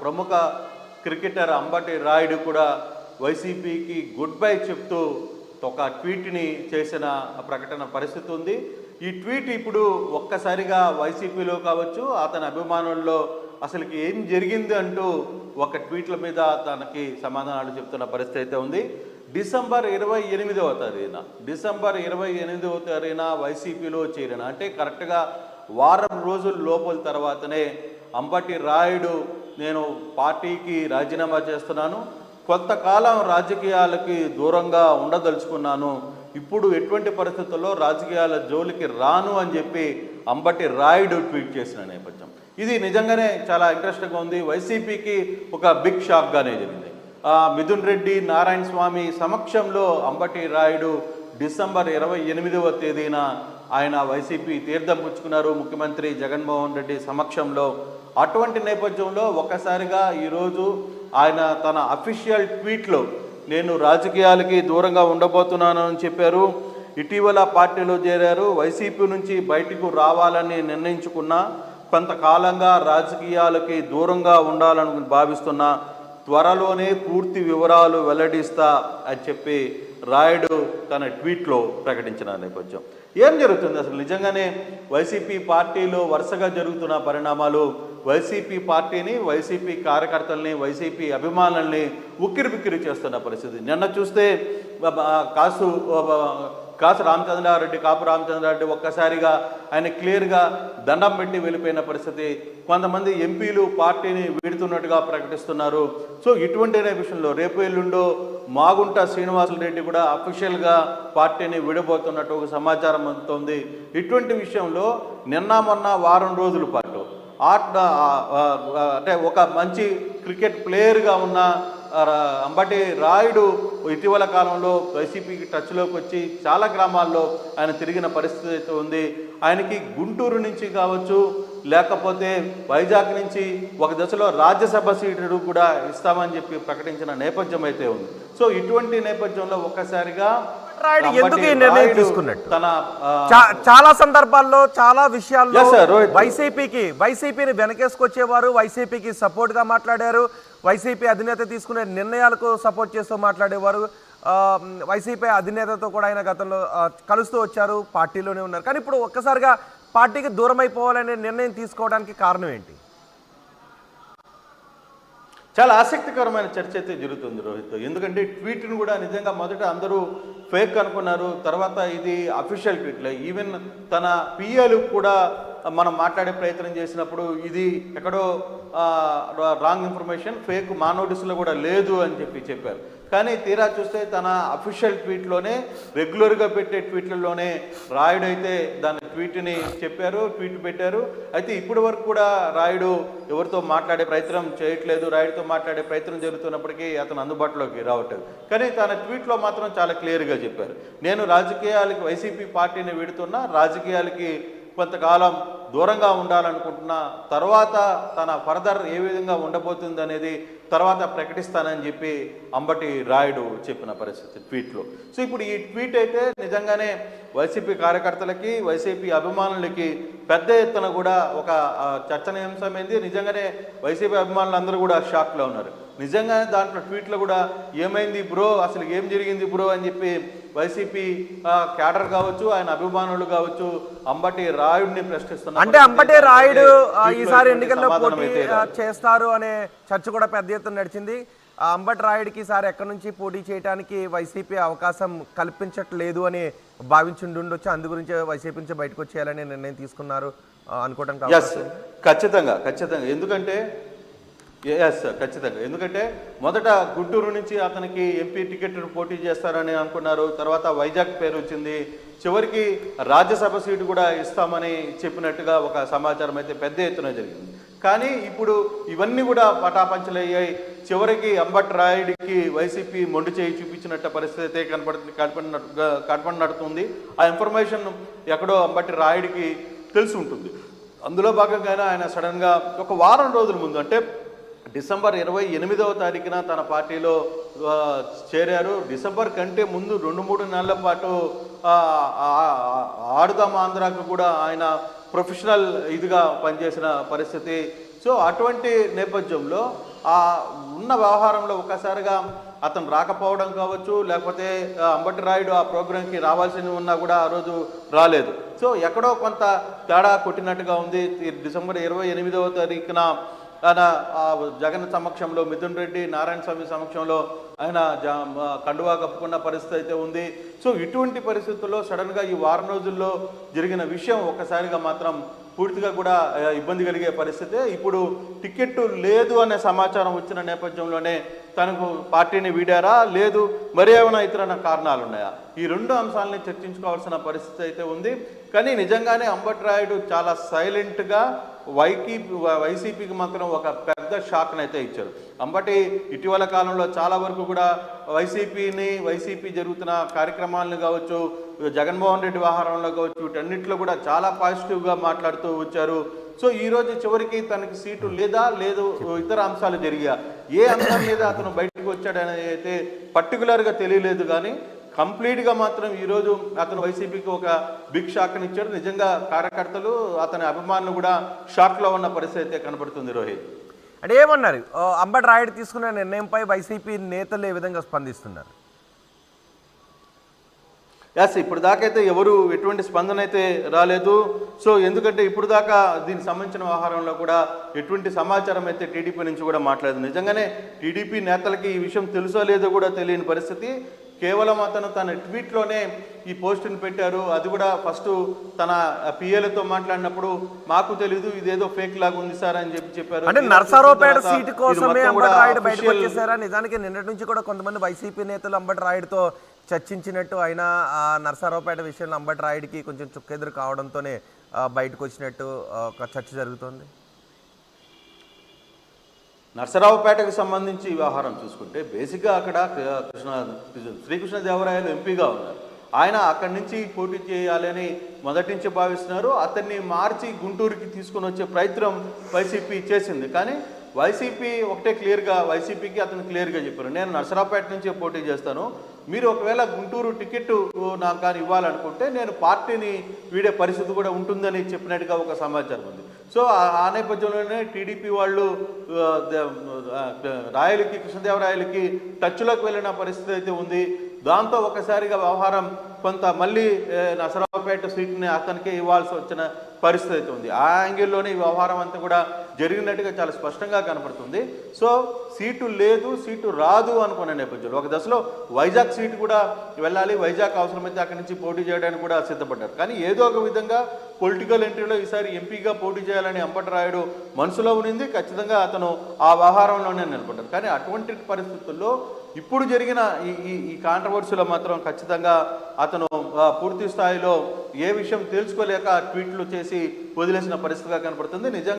ప్రముఖ క్రికెటర్ అంబటి రాయుడు కూడా వైసీపీకి గుడ్ బై చెప్తూ ఒక ట్వీట్ని చేసిన ప్రకటన పరిస్థితి ఉంది. ఈ ట్వీట్ ఇప్పుడు ఒక్కసారిగా వైసీపీలో కావచ్చు అతని అభిమానుల్లో అసలుకి ఏం జరిగింది అంటూ ఒక ట్వీట్ల మీద తనకి సమాధానాలు చెప్తున్న పరిస్థితి అయితే ఉంది. డిసెంబర్ 28వ తారీఖున వైసీపీలో చేరిన అంటే కరెక్ట్గా వారం రోజుల లోపల తర్వాతనే అంబటి రాయుడు నేను పార్టీకి రాజీనామా చేస్తున్నాను, కొంతకాలం రాజకీయాలకి దూరంగా ఉండదలుచుకున్నాను, ఇప్పుడు ఎటువంటి పరిస్థితుల్లో రాజకీయాల జోలికి రాను అని చెప్పి అంబటి రాయుడు ట్వీట్ చేసిన నేపథ్యం ఇది నిజంగానే చాలా ఇంట్రెస్టింగ్గా ఉంది. వైసీపీకి ఒక బిగ్ షాక్గానే జరిగింది. మిథున్ రెడ్డి, నారాయణ స్వామి సమక్షంలో అంబటి రాయుడు డిసెంబర్ 28వ తేదీన ఆయన వైసీపీ తీర్థం పుచ్చుకున్నారు ముఖ్యమంత్రి జగన్మోహన్ రెడ్డి సమక్షంలో. అటువంటి నేపథ్యంలో ఒక్కసారిగా ఈరోజు ఆయన తన అఫీషియల్ ట్వీట్లో నేను రాజకీయాలకి దూరంగా ఉండబోతున్నాను అని చెప్పారు. ఇటీవల పార్టీలో చేరారు, వైసీపీ నుంచి బయటకు రావాలని నిర్ణయించుకున్నా, కొంతకాలంగా రాజకీయాలకి దూరంగా ఉండాలని భావిస్తున్నా, త్వరలోనే పూర్తి వివరాలు వెల్లడిస్తా అని చెప్పి రాయుడు తన ట్వీట్లో ప్రకటించిన నేపథ్యం. ఏం జరుగుతుంది అసలు నిజంగానే వైసీపీ పార్టీలో వరుసగా జరుగుతున్న పరిణామాలు వైసీపీ పార్టీని, వైసీపీ కార్యకర్తల్ని, వైసీపీ అభిమానుల్ని ఉక్కిరిబిక్కిరి చేస్తున్న పరిస్థితి. నిన్న చూస్తే కాపు రామచంద్రారెడ్డి ఒక్కసారిగా ఆయన క్లియర్గా దండం పెట్టి వెళ్ళిపోయిన పరిస్థితి. కొంతమంది ఎంపీలు పార్టీని వీడుతున్నట్టుగా ప్రకటిస్తున్నారు. సో ఇటువంటి విషయంలో రేపు ఎల్లుండో మాగుంట శ్రీనివాసులరెడ్డి కూడా అఫీషియల్గా పార్టీని విడబోతున్నట్టు ఒక సమాచారం అందుతోంది. ఇటువంటి విషయంలో నిన్న మొన్న వారం రోజుల పాటు అంటే ఒక మంచి క్రికెట్ ప్లేయర్గా ఉన్న అంబటి రాయుడు ఇటీవల కాలంలో వైసీపీకి టచ్లోకి వచ్చి చాలా గ్రామాల్లో ఆయన తిరిగిన పరిస్థితి అయితే ఉంది. ఆయనకి గుంటూరు నుంచి కావచ్చు, లేకపోతే వైజాగ్ నుంచి ఒక దశలో రాజ్యసభ సీటు కూడా ఇస్తామని చెప్పి ప్రకటించిన నేపథ్యం అయితే ఉంది. సో ఇటువంటి నేపథ్యంలో ఒక్కసారిగా రాయుడు ఎందుకు ఈ నిర్ణయం తీసుకున్నట్టు చాలా సందర్భాల్లో చాలా విషయాల్లో వైసీపీని వెనకేసుకొచ్చేవారు, వైసీపీకి సపోర్ట్గా మాట్లాడారు, వైసీపీ అధినేత తీసుకునే నిర్ణయాలకు సపోర్ట్ చేస్తూ మాట్లాడేవారు, వైసీపీ అధినేతతో కూడా ఆయన గతంలో కలుస్తూ వచ్చారు, పార్టీలోనే ఉన్నారు. కానీ ఇప్పుడు ఒక్కసారిగా పార్టీకి దూరం అయిపోవాలనే నిర్ణయం తీసుకోవడానికి కారణం ఏంటి? చాలా ఆసక్తికరమైన చర్చ అయితే జరుగుతుంది రోహిత్. ఎందుకంటే ట్వీట్ను కూడా నిజంగా మొదట అందరూ ఫేక్ అనుకున్నారు, తర్వాత ఇది అఫీషియల్ ట్వీట్లే. ఈవెన్ తన పిఏలు కూడా మనం మాట్లాడే ప్రయత్నం చేసినప్పుడు ఇది ఎక్కడో రాంగ్ ఇన్ఫర్మేషన్, ఫేక్ మా నోటీసులో కూడా లేదు అని చెప్పారు. కానీ తీరా చూస్తే తన అఫీషియల్ ట్వీట్లోనే రెగ్యులర్గా పెట్టే ట్వీట్లలోనే రాయుడు అయితే దాని ట్వీట్ని ట్వీట్ పెట్టారు. అయితే ఇప్పటి వరకు కూడా రాయుడు ఎవరితో మాట్లాడే ప్రయత్నం చేయట్లేదు, రాయుడుతో మాట్లాడే ప్రయత్నం జరుగుతున్నప్పటికీ అతను అందుబాటులోకి రావట్లేదు. కానీ తన ట్వీట్లో మాత్రం చాలా క్లియర్గా చెప్పారు, నేను రాజకీయాలకి వైసీపీ పార్టీని వీడుతున్నా, రాజకీయాలకి కొంతకాలం దూరంగా ఉండాలనుకుంటున్నా, తర్వాత తన ఫర్దర్ ఏ విధంగా ఉండబోతుంది అనేది తర్వాత ప్రకటిస్తానని చెప్పి అంబటి రాయుడు చెప్పిన పరిస్థితి ట్వీట్లో. సో ఇప్పుడు ఈ ట్వీట్ అయితే నిజంగానే వైసీపీ కార్యకర్తలకి, వైసీపీ అభిమానులకి పెద్ద ఎత్తున కూడా ఒక చర్చనీయాంశమైంది. నిజంగానే వైసీపీ అభిమానులు అందరూ కూడా షాక్లో ఉన్నారు. నిజంగానే దాంట్లో ట్వీట్లో కూడా ఏమైంది బ్రో, అసలు ఏం జరిగింది బ్రో అని చెప్పి వైసీపీ క్యాడర్ కావచ్చు, ఆయన అభిమానులు కావచ్చు అంబటి రాయుడిని ప్రశ్నిస్తున్నారు. అంటే అంబటి రాయుడు ఈసారి ఎన్నికల్లో పోటీ చేస్తారు అనే చర్చ కూడా పెద్ద ఎత్తున నడిచింది. అంబటి రాయుడికి ఈసారి ఎక్కడి నుంచి పోటీ చేయడానికి వైసీపీ అవకాశం కల్పించట్లేదు అని భావించుండొచ్చు, అందు గురించి వైసీపీ నుంచి బయటకు వచ్చేయాలని నిర్ణయం తీసుకున్నారు అనుకోవడానికి. ఖచ్చితంగా ఎందుకంటే ఎందుకంటే మొదట గుంటూరు నుంచి అతనికి ఎంపీ టికెట్ పోటీ చేస్తారని అనుకున్నారు, తర్వాత వైజాగ్ పేరు వచ్చింది, చివరికి రాజ్యసభ సీటు కూడా ఇస్తామని చెప్పినట్టుగా ఒక సమాచారం అయితే పెద్ద ఎత్తున జరిగింది. కానీ ఇప్పుడు ఇవన్నీ కూడా పటాపంచలయ్యాయి. చివరికి అంబటి రాయుడికి వైసీపీ మొండి చేయి చూపించినట్టు పరిస్థితి అయితే కనపడినడుతుంది. ఆ ఇన్ఫర్మేషన్ ఎక్కడో అంబటి రాయుడికి తెలిసి ఉంటుంది. అందులో భాగంగానే ఆయన సడన్గా ఒక వారం రోజుల ముందు అంటే డిసెంబర్ 28వ తారీఖున తన పార్టీలో చేరారు. డిసెంబర్ కంటే ముందు 2-3 నెలల పాటు ఆడుదాం ఆంధ్రాకు కూడా ఆయన ప్రొఫెషనల్ ఇదిగా పనిచేసిన పరిస్థితి. సో అటువంటి నేపథ్యంలో ఆ ఉన్న వ్యవహారంలో ఒక్కసారిగా అతను రాకపోవడం కావచ్చు, లేకపోతే అంబటి రాయుడు ఆ ప్రోగ్రాంకి రావాల్సి ఉన్నా కూడా ఆ రోజు రాలేదు. సో ఎక్కడో కొంత తేడా కొట్టినట్టుగా ఉంది. డిసెంబర్ 28వ తారీఖున ఆయన జగన్ సమక్షంలో, మిథున్ రెడ్డి, నారాయణ స్వామి సమక్షంలో ఆయన కండువా కప్పుకున్న పరిస్థితి అయితే ఉంది. సో ఇటువంటి పరిస్థితుల్లో సడన్గా ఈ వారం రోజుల్లో జరిగిన విషయం ఒక్కసారిగా మాత్రం పూర్తిగా కూడా ఇబ్బంది కలిగే పరిస్థితి. ఇప్పుడు టికెట్ లేదు అనే సమాచారం వచ్చిన నేపథ్యంలోనే తనకు పార్టీని వీడారా, లేదు మరి ఏమైనా ఇతర కారణాలు ఉన్నాయా, ఈ రెండు అంశాలని చర్చించుకోవాల్సిన పరిస్థితి అయితే ఉంది. కానీ నిజంగానే అంబటి రాయుడు చాలా సైలెంట్గా వైసీపీకి మాత్రం ఒక పెద్ద షాక్ని అయితే ఇచ్చారు. అంబటి ఇటీవల కాలంలో చాలా వరకు కూడా వైసీపీ జరుగుతున్న కార్యక్రమాలను కావచ్చు, జగన్మోహన్ రెడ్డి వ్యవహారంలో కావచ్చు, వీటన్నిటిలో కూడా చాలా పాజిటివ్గా మాట్లాడుతూ వచ్చారు. సో ఈరోజు చివరికి తనకి సీటు లేదు ఇతర అంశాలు జరిగా ఏ అంశం మీద అతను బయటకు వచ్చాడనేది అయితే పర్టికులర్గా తెలియలేదు. కానీ కంప్లీట్గా మాత్రం ఈరోజు అతను వైసీపీకి ఒక బిగ్ షాక్ని ఇచ్చాడు. నిజంగా కార్యకర్తలు, అతని అభిమానులు కూడా షాక్లో ఉన్న పరిస్థితి అయితే కనబడుతుంది. రోహిత్ అంటే ఏమన్నారు, అంబటి రాయుడు తీసుకున్న నిర్ణయంపై వైసీపీ నేతలు ఏ విధంగా స్పందిస్తున్నారు? ఎస్, ఇప్పుడు దాకైతే ఎవరు ఎటువంటి స్పందన అయితే రాలేదు. సో ఎందుకంటే ఇప్పుడు దాకా దీనికి సంబంధించిన వ్యవహారంలో కూడా ఎటువంటి సమాచారం అయితే టీడీపీ నుంచి కూడా మాట్లాడదు. నిజంగానే టీడీపీ నేతలకి ఈ విషయం తెలుసో లేదో కూడా తెలియని పరిస్థితి. కేవలం అతను తన ట్వీట్లోనే ఈ పోస్టుని పెట్టారు. అది కూడా ఫస్ట్ తన పిఏలతో మాట్లాడినప్పుడు మాకు తెలీదు, ఇదేదో ఫేక్ లాగా ఉంది సార్ అని చెప్పారు. అంటే నర్సారావుపేట సీటు కోసమే అంబటి రాయుడు బయటకు వచ్చేసారా? నిజానికి నిన్నటి నుంచి కూడా కొంతమంది వైసీపీ నేతలు అంబటి రాయుడుతో చర్చించినట్టు, అయినా ఆ నర్సారావుపేట విషయంలో అంబటి రాయుడికి కొంచెం చుక్కెదురు కావడంతోనే బయటకు వచ్చినట్టు ఒక చర్చ జరుగుతోంది. నర్సరావుపేటకు సంబంధించి వ్యవహారం చూసుకుంటే బేసిక్గా అక్కడ శ్రీకృష్ణదేవరాయలు ఎంపీగా ఉన్నారు. ఆయన అక్కడి నుంచి పోటీ చేయాలని మొదటి నుంచి భావిస్తున్నారు. అతన్ని మార్చి గుంటూరుకి తీసుకొని వచ్చే ప్రయత్నం వైసీపీ చేసింది. కానీ వైసీపీ ఒకటే వైసీపీకి అతను క్లియర్గా చెప్పారు, నేను నర్సరావుపేట నుంచే పోటీ చేస్తాను, మీరు ఒకవేళ గుంటూరు టికెట్ నాకు కానీ ఇవ్వాలనుకుంటే నేను పార్టీని వీడే పరిస్థితి కూడా ఉంటుందని చెప్పినట్టుగా ఒక సమాచారం ఉంది. సో ఆ నేపథ్యంలోనే టీడీపీ వాళ్ళు కృష్ణదేవరాయలకి టచ్లోకి వెళ్ళిన పరిస్థితి అయితే ఉంది. దాంతో ఒకసారిగా వ్యవహారం కొంత మళ్ళీ నర్సరావుపేట సీట్ని అతనికే ఇవ్వాల్సి వచ్చిన పరిస్థితి అయితే ఉంది. ఆ యాంగిల్లోనే ఈ వ్యవహారం అంతా కూడా జరిగినట్టుగా చాలా స్పష్టంగా కనపడుతుంది. సో సీటు లేదు, సీటు రాదు అనుకునే నేపథ్యంలో ఒక దశలో వైజాగ్ సీటు కూడా వెళ్ళాలి, వైజాగ్ అవసరమైతే అక్కడి నుంచి పోటీ చేయడానికి కూడా సిద్ధపడ్డారు. కానీ ఏదో ఒక విధంగా పొలిటికల్ ఎంట్రీలో ఈసారి ఎంపీగా పోటీ చేయాలని అంబటి రాయుడు మనసులో ఉన్నింది. ఖచ్చితంగా అతను ఆ వ్యవహారంలోనే నిలబడ్డారు. కానీ అటువంటి పరిస్థితుల్లో ఇప్పుడు జరిగిన ఈ కాంట్రవర్సీలో మాత్రం ఖచ్చితంగా అతను పూర్తి స్థాయిలో ఏ విషయం తెలుసుకోలేక ట్వీట్లు చేసి వదిలేసిన పరిస్థితిగా కనపడుతుంది. నిజంగా